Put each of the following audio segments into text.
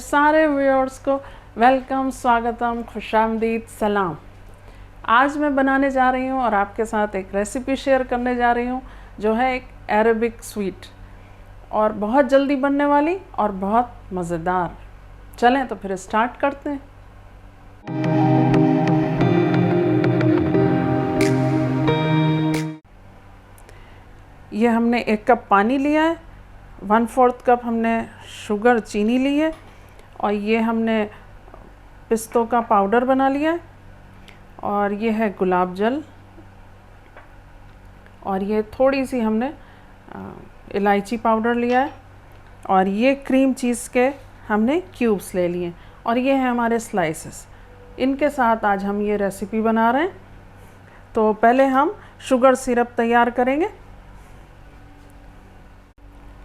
सारे व्यूअर्स को वेलकम, स्वागतम, खुशामदीद, सलाम। आज मैं बनाने जा रही हूँ और आपके साथ एक रेसिपी शेयर करने जा रही हूँ जो है एक अरेबिक स्वीट और बहुत जल्दी बनने वाली और बहुत मज़ेदार। चलें तो फिर स्टार्ट करते हैं। ये हमने 1 कप पानी लिया है, 1/4 कप हमने शुगर चीनी ली है और ये हमने पिस्तों का पाउडर बना लिया है और ये है गुलाब जल और ये थोड़ी सी हमने इलायची पाउडर लिया है और ये क्रीम चीज़ के हमने क्यूब्स ले लिए और ये है हमारे स्लाइसेस। इनके साथ आज हम ये रेसिपी बना रहे हैं। तो पहले हम शुगर सिरप तैयार करेंगे।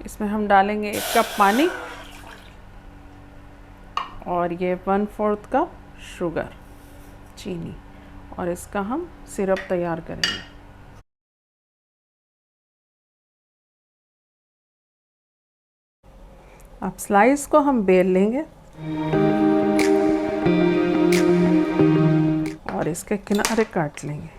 इसमें हम डालेंगे 1 कप पानी और ये 1/4 कप शुगर चीनी और इसका हम सिरप तैयार करेंगे। अब स्लाइस को हम बेल लेंगे और इसके किनारे काट लेंगे।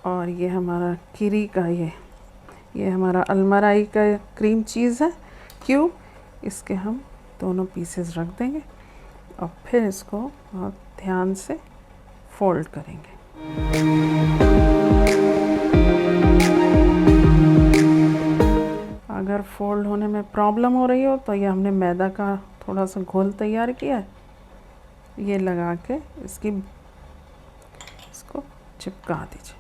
और ये हमारा कीरी का ये हमारा अलमराई का क्रीम चीज़ है क्यूब, इसके हम दोनों पीसेस रख देंगे और फिर इसको बहुत ध्यान से फोल्ड करेंगे। अगर फोल्ड होने में प्रॉब्लम हो रही हो तो ये हमने मैदा का थोड़ा सा घोल तैयार किया है, ये लगा के इसको चिपका दीजिए।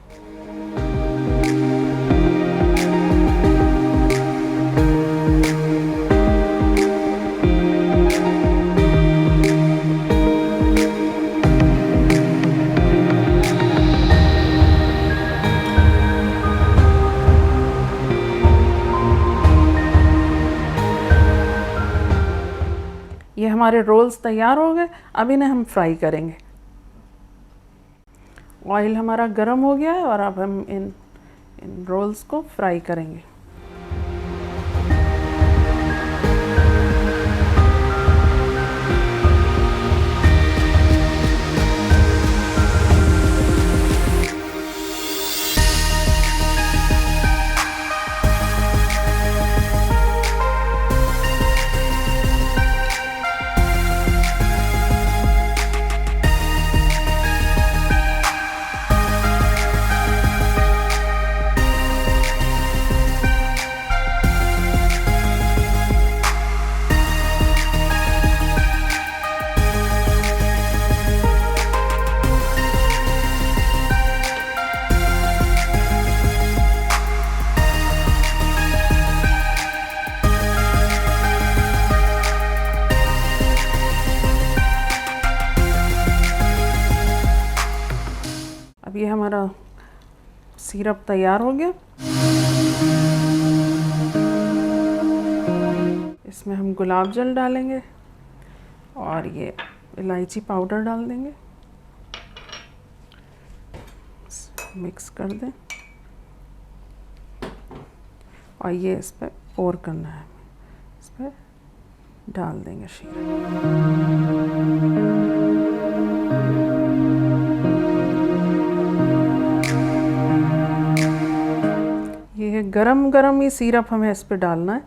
ये हमारे रोल्स तैयार हो गए। अब इन्हें हम फ्राई करेंगे। ऑयल हमारा गर्म हो गया है और अब हम इन रोल्स को फ्राई करेंगे। अब ये हमारा सिरप तैयार हो गया। इसमें हम गुलाब जल डालेंगे और ये इलायची पाउडर डाल देंगे, मिक्स कर दें और ये इस पर पोर करना है, इस पर डाल देंगे ये गरम गरम ही सिरप हमें इस पे डालना है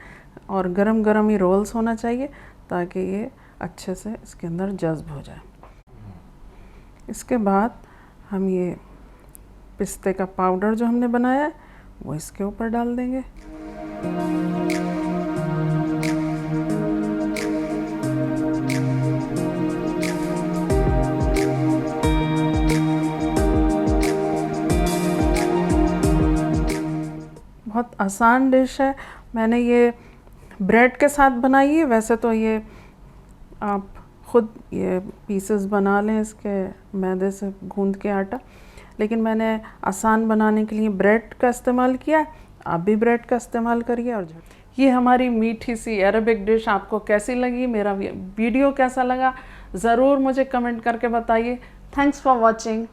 और गरम गरम ही रोल्स होना चाहिए ताकि ये अच्छे से इसके अंदर जज्ब हो जाए। इसके बाद हम ये पिस्ते का पाउडर जो हमने बनाया है वो इसके ऊपर डाल देंगे। बहुत आसान डिश है। मैंने ये ब्रेड के साथ बनाई है। वैसे तो ये आप ख़ुद ये पीसेस बना लें इसके मैदे से गूंद के आटा, लेकिन मैंने आसान बनाने के लिए ब्रेड का इस्तेमाल किया। आप भी ब्रेड का इस्तेमाल करिए। और ये हमारी मीठी सी अरबिक डिश आपको कैसी लगी, मेरा वीडियो कैसा लगा, ज़रूर मुझे कमेंट करके बताइए। Thanks for watching.